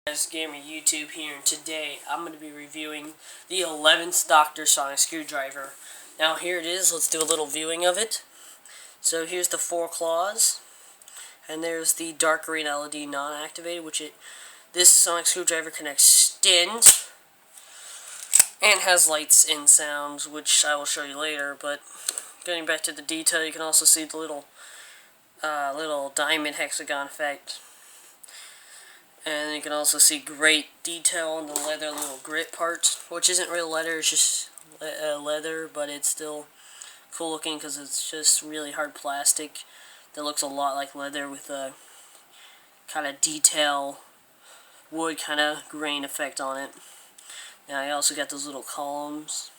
Guys, Gamer YouTube here, and today I'm going to be reviewing the 11th Doctor Sonic Screwdriver. Now here it is, let's do a little viewing of it. So here's the 4 claws, and there's the dark green LED non-activated, this Sonic Screwdriver can extend, and has lights and sounds, which I will show you later. But getting back to the detail, you can also see the little diamond hexagon effect. And you can also see great detail on the leather little grit part, which isn't real leather, it's just leather, but it's still cool looking because it's just really hard plastic that looks a lot like leather with a kind of detail, wood kind of grain effect on it. Now you also got those little columns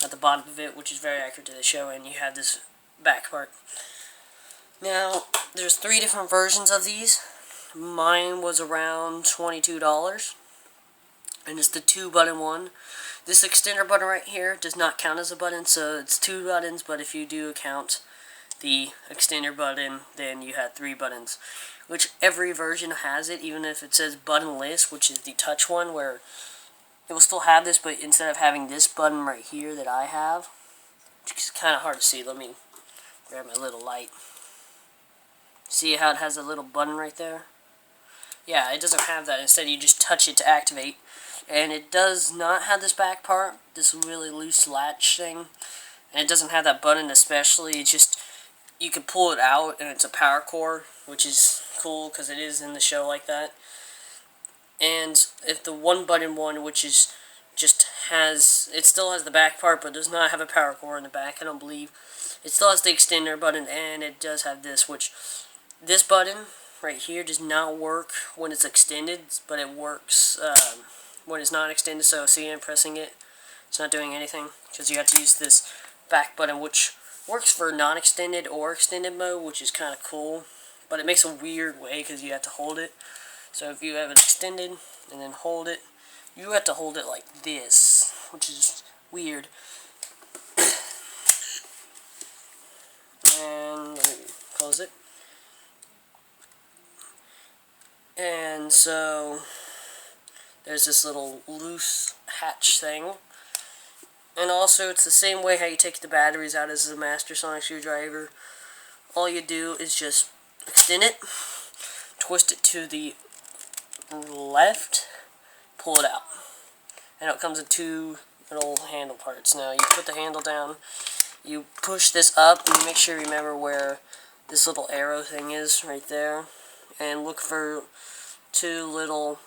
at the bottom of it, which is very accurate to the show, and you have this back part. Now, there's 3 different versions of these. Mine was around $22, and it's the 2-button one. This extender button right here does not count as a button, so it's 2 buttons, but if you do count the extender button, then you have 3 buttons, which every version has it, even if it says buttonless, which is the touch one, where it will still have this, but instead of having this button right here that I have, which is kind of hard to see, let me grab my little light. See how it has a little button right there? Yeah, it doesn't have that. Instead, you just touch it to activate. And it does not have this back part, this really loose latch thing. And it doesn't have that button especially. It's just, you can pull it out and it's a power cord, which is cool because it is in the show like that. And if the 1-button one, which is just has, it still has the back part, but does not have a power cord in the back, I don't believe. It still has the extender button, and it does have this, which, this button right here does not work when it's extended, but it works when it's not extended. So see, I'm pressing it, it's not doing anything because you have to use this back button, which works for non-extended or extended mode, which is kind of cool, but it makes a weird way because you have to hold it. So if you have it extended and then hold it, you have to hold it like this, which is weird. And let me close it. And so there's this little loose hatch thing. And also it's the same way how you take the batteries out as a Master Sonic Screwdriver. All you do is just extend it, twist it to the left, pull it out. And it comes in 2 little handle parts. Now you put the handle down, you push this up, and make sure you remember where this little arrow thing is right there. And look for 2 little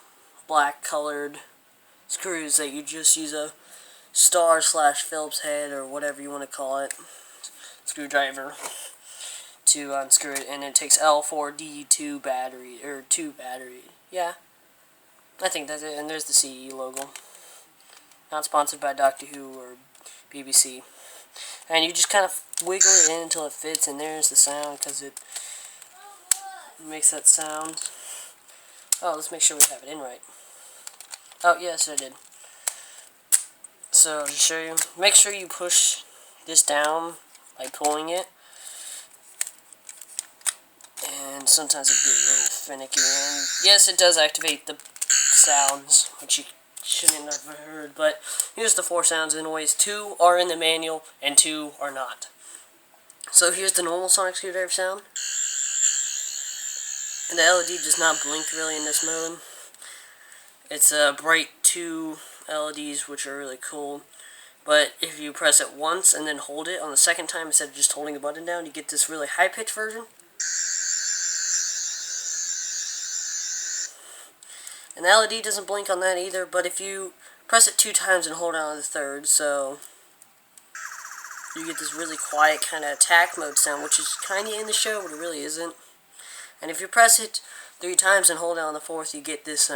black colored screws that you just use a star/Phillips head or whatever you want to call it, screwdriver, to unscrew it. And it takes L4D2 battery, or 2 battery. Yeah, I think that's it. And there's the CE logo. Not sponsored by Doctor Who or BBC. And you just kind of wiggle it in until it fits, and there's the sound because it makes that sound. Oh, let's make sure we have it in right. Oh, yes, I did. So, to show you, make sure you push this down by pulling it. And sometimes it can be a little finicky. And yes, it does activate the sounds, which you shouldn't have heard. But here's the 4 sounds anyways. 2 are in the manual, and 2 are not. So here's the normal Sonic Screwdriver sound. And the LED does not blink really in this mode. It's a bright 2 LEDs, which are really cool. But if you press it once and then hold it on the second time instead of just holding the button down, you get this really high-pitched version. And the LED doesn't blink on that either, but if you press it 2 times and hold it on the third, so you get this really quiet kind of attack mode sound, which is kind of in the show, but it really isn't. And if you press it 3 times and hold it on the 4th, you get this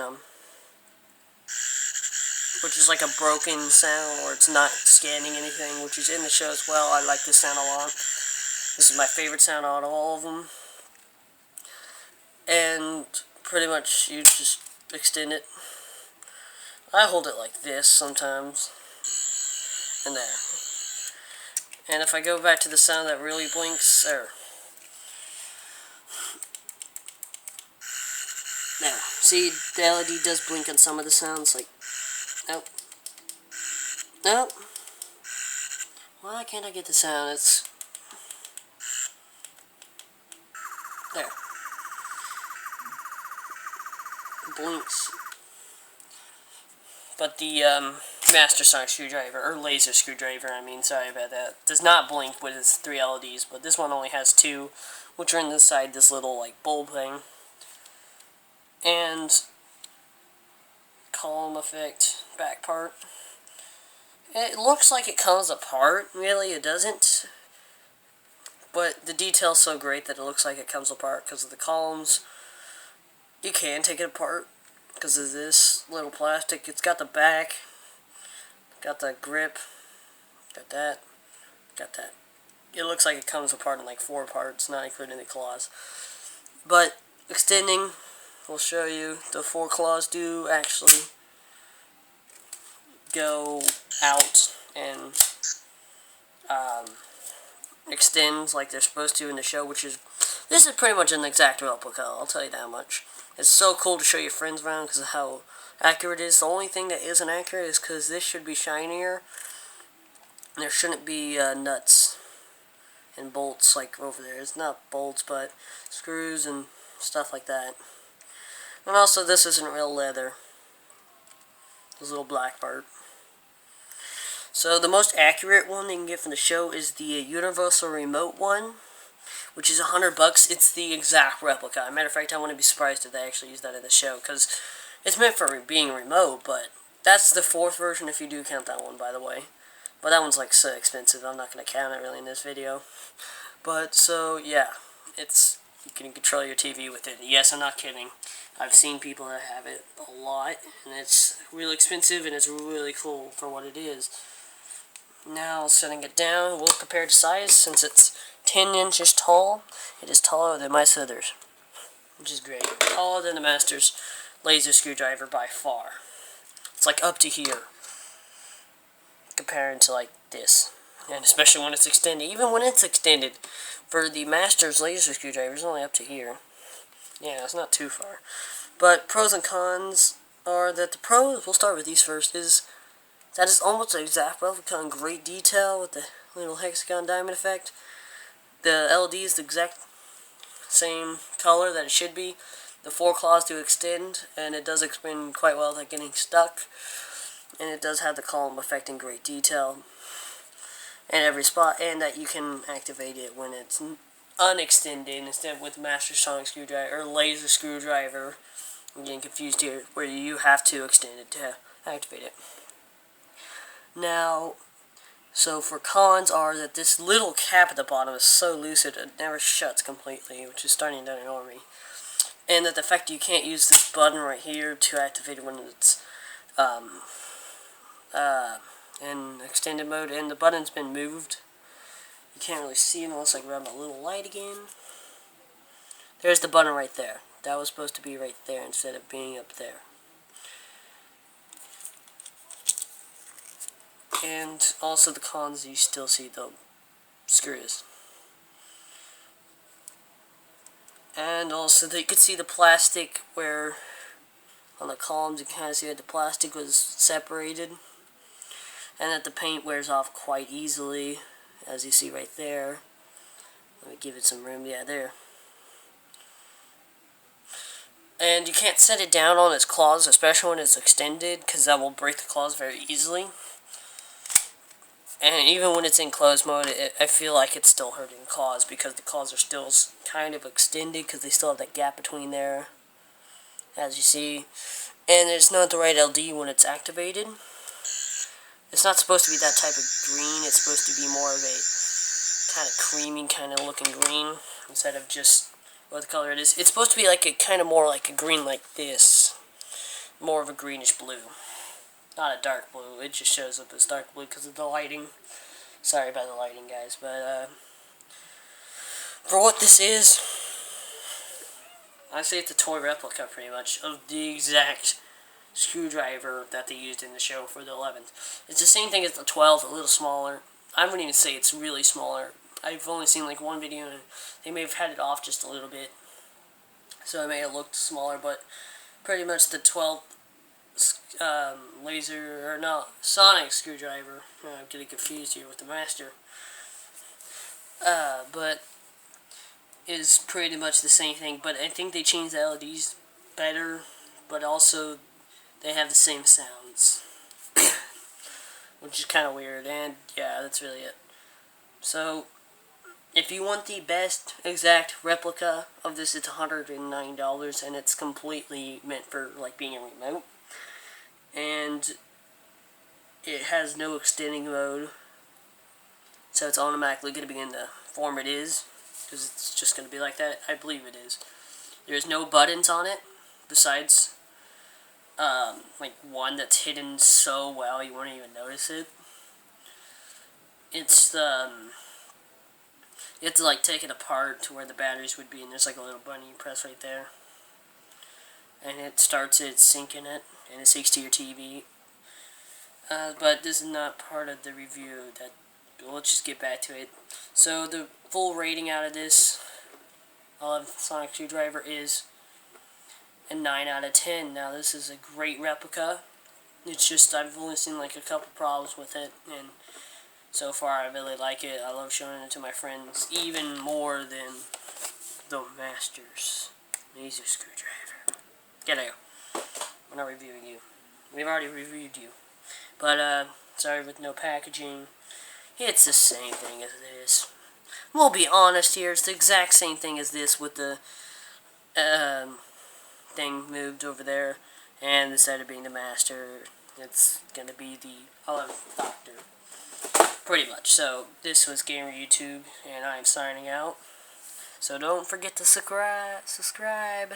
which is like a broken sound, or it's not scanning anything, which is in the show as well. I like this sound a lot. This is my favorite sound out of all of them. And pretty much you just extend it. I hold it like this sometimes. And there. And if I go back to the sound that really blinks, there. There. See, the LED does blink on some of the sounds, like, nope. Nope. Why can't I get the sound? It's... There. Blinks. But the master sonic screwdriver, or laser screwdriver, I mean, sorry about that, does not blink with its 3 LEDs, but this one only has 2, which are inside this little, like, bulb thing. And column effect, back part. It looks like it comes apart, really, it doesn't. But the detail's so great that it looks like it comes apart because of the columns. You can take it apart because of this little plastic. It's got the back, got the grip, got that. It looks like it comes apart in like 4 parts, not including the claws. But extending, we'll show you, the 4 claws do actually go out and extend like they're supposed to in the show, which is, this is pretty much an exact replica, I'll tell you that much. It's so cool to show your friends around because of how accurate it is. The only thing that isn't accurate is because this should be shinier. And there shouldn't be nuts and bolts like over there. It's not bolts, but screws and stuff like that. And also, this isn't real leather. This little black part. So the most accurate one they can get from the show is the Universal Remote one, which is $100. It's the exact replica. As a matter of fact, I wouldn't be surprised if they actually use that in the show, because it's meant for being remote, but that's the 4th version if you do count that one, by the way. But that one's like so expensive, I'm not going to count it really in this video. But, so, yeah, you can control your TV with it. Yes, I'm not kidding. I've seen people that have it a lot, and it's really expensive, and it's really cool for what it is. Now, setting it down, we'll compare the size. Since it's 10 inches tall, it is taller than my scissors, which is great. Taller than the Master's laser screwdriver by far. It's like up to here, comparing to like this. And especially when it's extended. Even when it's extended, for the Master's laser screwdriver, it's only up to here. Yeah, it's not too far. But pros and cons are that the pros, we'll start with these first, is that it's almost an exact replica in great detail with the little hexagon diamond effect. The LED is the exact same color that it should be. The 4 claws do extend, and it does extend quite well without getting stuck. And it does have the column effect in great detail in every spot, and that you can activate it when it's unextended instead of with Master Sonic Screwdriver or Laser Screwdriver. I'm getting confused here, where you have to extend it to activate it. Now, so for cons are that this little cap at the bottom is so loose it never shuts completely, which is starting to annoy me. And that the fact you can't use this button right here to activate it when it's in extended mode, and the button's been moved. You can't really see it unless I grab my little light again. There's the button right there. That was supposed to be right there instead of being up there. And also the cons, you still see the screws. And also you could see the plastic where on the columns you kind of see that the plastic was separated. And that the paint wears off quite easily, as you see right there. Let me give it some room. Yeah, there. And you can't set it down on its claws, especially when it's extended, because that will break the claws very easily. And even when it's in closed mode, I feel like it's still hurting the claws, because the claws are still kind of extended, because they still have that gap between there, as you see. And it's not the right LD when it's activated. It's not supposed to be that type of green. It's supposed to be more of a kind of creamy kind of looking green instead of just what the color it is. It's supposed to be like a kind of more like a green like this. More of a greenish blue. Not a dark blue. It just shows up as dark blue because of the lighting. Sorry about the lighting, guys. But for what this is, I say it's a toy replica pretty much of the exact screwdriver that they used in the show for the 11th. It's the same thing as the 12th, a little smaller. I wouldn't even say it's really smaller. I've only seen like one video and they may have had it off just a little bit. so I made it look smaller, but pretty much the 12th laser, or no, sonic screwdriver. I'm getting confused here with the master. But is pretty much the same thing, but I think they changed the LEDs better, but also they have the same sounds, which is kind of weird, and yeah, that's really it. So, if you want the best exact replica of this, it's $109, and it's completely meant for, like, being a remote. And it has no extending mode, so it's automatically going to be in the form it is, because it's just going to be like that. I believe it is. There's no buttons on it, besides, like, one that's hidden so well you won't even notice it. It's, you have to, like, take it apart to where the batteries would be, and there's, like, a little button you press right there. And it starts it, syncing it, and it syncs to your TV. But this is not part of the review. Let's just get back to it. So the full rating out of this, sonic screwdriver, is a 9 out of 10. Now this is a great replica. It's just I've only seen like a couple problems with it, and so far I really like it. I love showing it to my friends, even more than the Masters laser screwdriver. Get out. We're not reviewing you. We've already reviewed you. But, sorry, with no packaging. It's the same thing as this. We'll be honest here, it's the exact same thing as this with the, thing moved over there. And instead of being the master, it's gonna be the 11th Doctor. Pretty much. So, this was Gamer YouTube, and I'm signing out. So don't forget to subscribe.